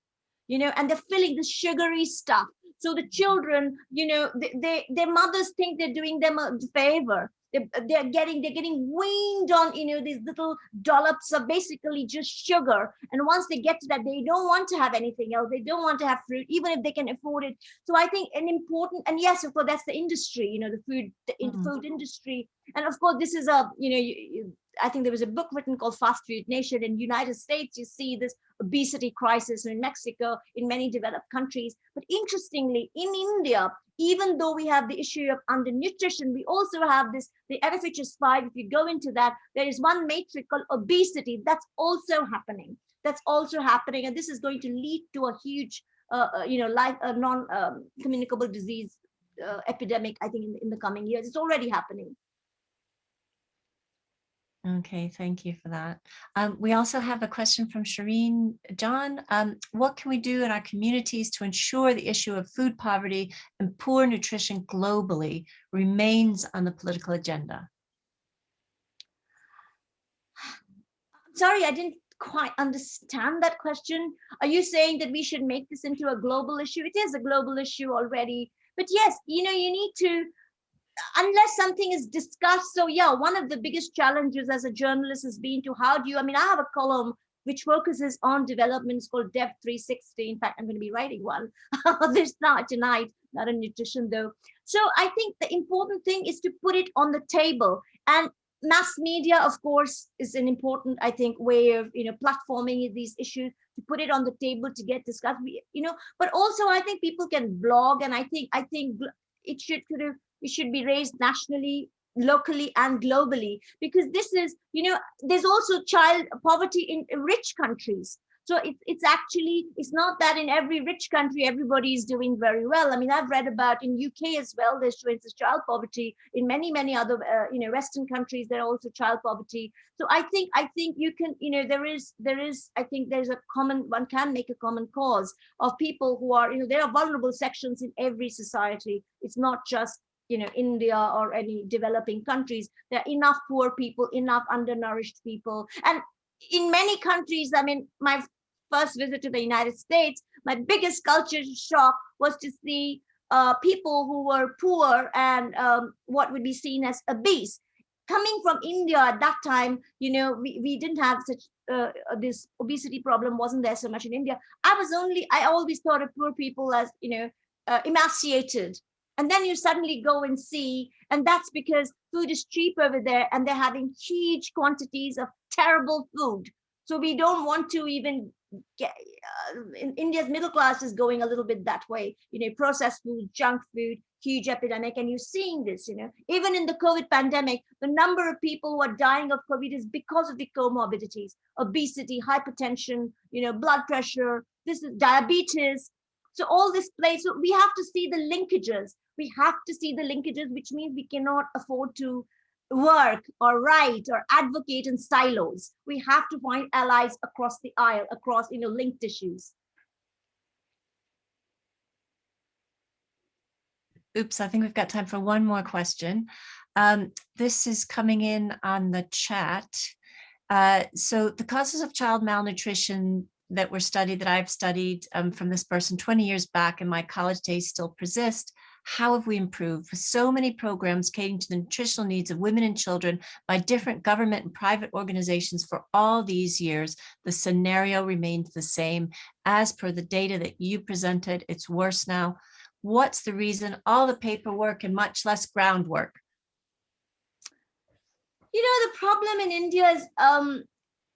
and they're filling the sugary stuff. So the children, their mothers think they're doing them a favor. They're getting weaned on, these little dollops of basically just sugar. And once they get to that, they don't want to have anything else. They don't want to have fruit, even if they can afford it. So I think an important, and yes, of course, that's the industry, the food industry. And of course, this is I think there was a book written called Fast Food Nation. In the United States, you see this obesity crisis, in Mexico, in many developed countries. But interestingly, in India, even though we have the issue of undernutrition, we also have the FHS 5. If you go into that, there is one matrix called obesity. That's also happening. And this is going to lead to a huge, non-communicable disease epidemic, I think, in the coming years. It's already happening. Okay, thank you for that. We also have a question from Shireen John. What can we do in our communities to ensure the issue of food poverty and poor nutrition globally remains on the political agenda? Sorry, I didn't quite understand that question. Are you saying that we should make this into a global issue? It is a global issue already. But yes, you need to, unless something is discussed. So yeah, one of the biggest challenges as a journalist has been to I have a column which focuses on development. It's called Dev 360. In fact, I'm going to be writing one this tonight, not on nutrition though. So I think the important thing is to put it on the table, and mass media, of course, is an important, I think, way of platforming these issues, to put it on the table to get discussed. But also I think people can blog, and I think it should be raised nationally, locally, and globally, because this is, there's also child poverty in rich countries. So it's not that in every rich country everybody is doing very well. I mean, I've read about in UK as well, there's, for instance, child poverty. In many other Western countries, there are also child poverty. So I think you can, I think there's one can make a common cause of people who are, there are vulnerable sections in every society. It's not just India or any developing countries. There are enough poor people, enough undernourished people. And in many countries, I mean, my first visit to the United States, my biggest culture shock was to see people who were poor and what would be seen as obese. Coming from India at that time, we didn't have such, this obesity problem wasn't there so much in India. I always thought of poor people as, emaciated. And then you suddenly go and see, and that's because food is cheap over there and they're having huge quantities of terrible food. So we don't want to even get, in India's middle class is going a little bit that way, processed food, junk food, huge epidemic. And you're seeing this, even in the COVID pandemic, the number of people who are dying of COVID is because of the comorbidities, obesity, hypertension, blood pressure, this is diabetes. So all this plays, so we have to see the linkages. Which means we cannot afford to work or write or advocate in silos. We have to find allies across the aisle, across, linked issues. Oops, I think we've got time for one more question. This is coming in on the chat. So the causes of child malnutrition that were studied, that I've studied from this person 20 years back in my college days still persist. How have we improved? With so many programs catering to the nutritional needs of women and children by different government and private organizations for all these years, the scenario remains the same. As per the data that you presented, it's worse now. What's the reason? All the paperwork and much less groundwork. The problem in India is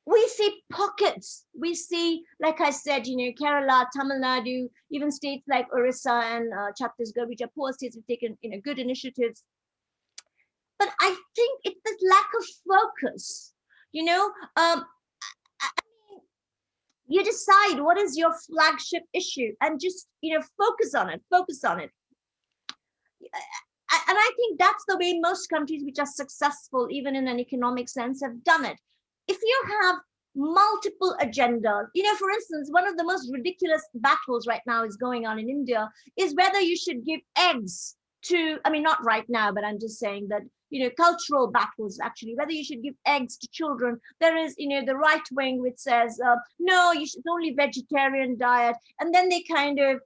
we see pockets. We see, like I said, Kerala, Tamil Nadu, even states like Orissa and Chhattisgarh, which are poor states, have taken good initiatives. But I think it's this lack of focus. I mean, you decide what is your flagship issue and just focus on it. And I think that's the way most countries which are successful, even in an economic sense, have done it. If you have multiple agendas, for instance, one of the most ridiculous battles right now is going on in India is whether you should give eggs to, I mean, not right now, but I'm just saying that, cultural battles, actually, whether you should give eggs to children. There is, the right wing which says, no, it's only vegetarian diet. And then they kind of,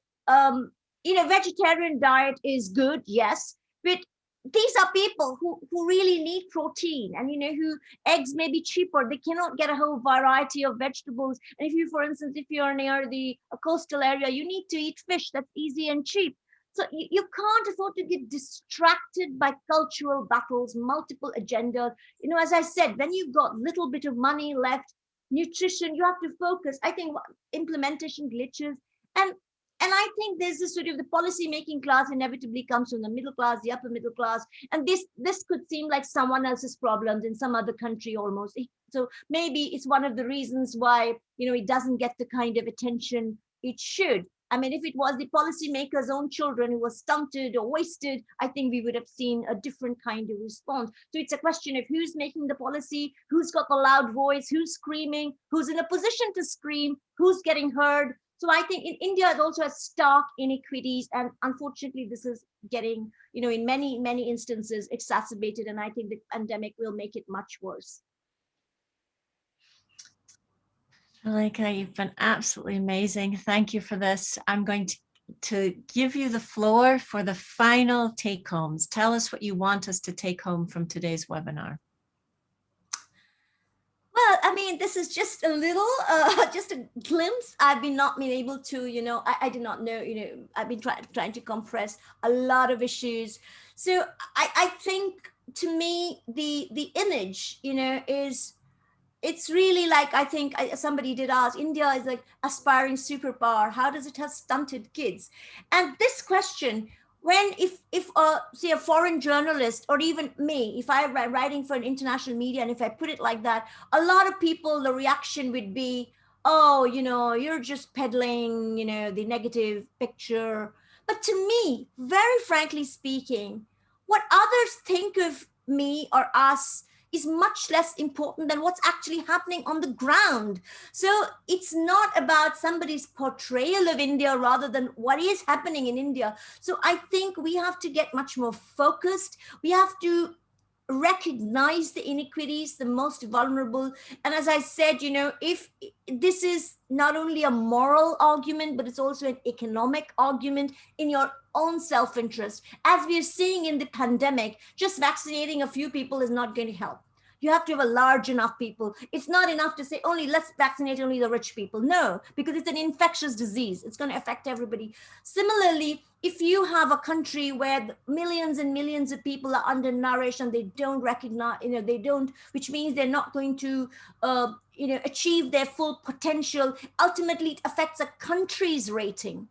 vegetarian diet is good, yes, but these are people who really need protein, and who eggs may be cheaper. They cannot get a whole variety of vegetables. And if you, for instance, if you're near the coastal area, you need to eat fish that's easy and cheap. So you can't afford to get distracted by cultural battles, multiple agendas. As I said, when you've got little bit of money left, nutrition, you have to focus. I think implementation glitches, and I think there's this sort of the policy making class inevitably comes from the middle class, the upper middle class. And this could seem like someone else's problems in some other country almost. So maybe it's one of the reasons why, it doesn't get the kind of attention it should. I mean, if it was the policymakers' own children who were stunted or wasted, I think we would have seen a different kind of response. So it's a question of who's making the policy, who's got the loud voice, who's screaming, who's in a position to scream, who's getting heard. So I think in India, it also has stark inequities. And unfortunately, this is getting, in many, many instances exacerbated. And I think the pandemic will make it much worse. Patralekha, you've been absolutely amazing. Thank you for this. I'm going to give you the floor for the final take homes. Tell us what you want us to take home from today's webinar. Well, I mean, this is just a little, just a glimpse. I've not been able to, I did not know, I've been trying to compress a lot of issues. So I think, to me, the image, is, it's really like, I think somebody did ask, India is like aspiring superpower. How does it have stunted kids? And this question, when if say a foreign journalist, or even me, if I'm writing for an international media, and if I put it like that, a lot of people, the reaction would be, oh, you're just peddling, the negative picture. But to me, very frankly speaking, what others think of me or us is much less important than what's actually happening on the ground. So it's not about somebody's portrayal of India rather than what is happening in India. So I think we have to get much more focused. We have to recognize the inequities, the most vulnerable. And as I said, if this is not only a moral argument, but it's also an economic argument in your own self-interest. As we are seeing in the pandemic, just vaccinating a few people is not going to help. You have to have a large enough people. It's not enough to say only let's vaccinate only the rich people. No, because it's an infectious disease. It's going to affect everybody. Similarly, if you have a country where millions and millions of people are undernourished and they don't recognize, they don't, which means they're not going to, achieve their full potential, ultimately it affects a country's rating,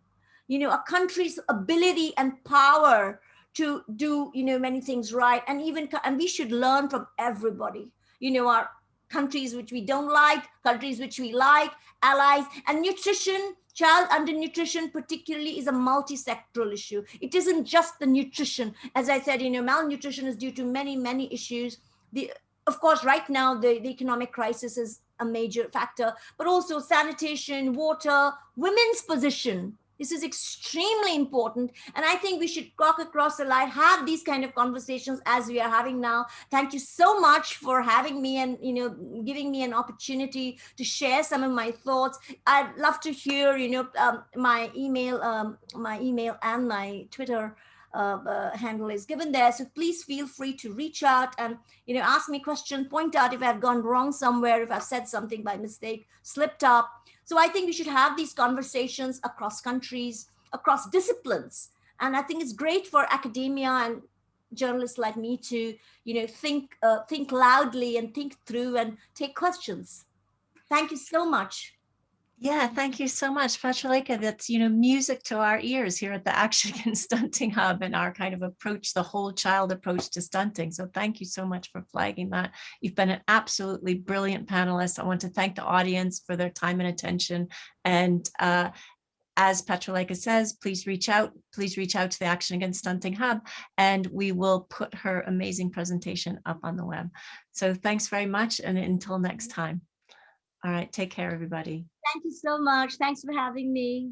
a country's ability and power to do, many things right. And we should learn from everybody, our countries which we don't like, countries which we like, allies. And nutrition, child undernutrition particularly, is a multi-sectoral issue. It isn't just the nutrition. As I said, malnutrition is due to many, many issues. Of course, right now, the economic crisis is a major factor, but also sanitation, water, women's position. This is extremely important. And I think we should walk across the line, have these kind of conversations as we are having now. Thank you so much for having me and, giving me an opportunity to share some of my thoughts. I'd love to hear, my email and my Twitter handle is given there. So please feel free to reach out and, ask me questions, point out if I've gone wrong somewhere, if I've said something by mistake, slipped up. So I think we should have these conversations across countries, across disciplines. And I think it's great for academia and journalists like me to, think loudly and think through and take questions. Thank you so much. Yeah, thank you so much, Patralekha. That's, music to our ears here at the Action Against Stunting Hub and our kind of approach, the whole child approach to stunting. So thank you so much for flagging that. You've been an absolutely brilliant panelist. I want to thank the audience for their time and attention. And as Patralekha says, please reach out to the Action Against Stunting Hub, and we will put her amazing presentation up on the web. So thanks very much. And until next time. All right, take care, everybody. Thank you so much. Thanks for having me.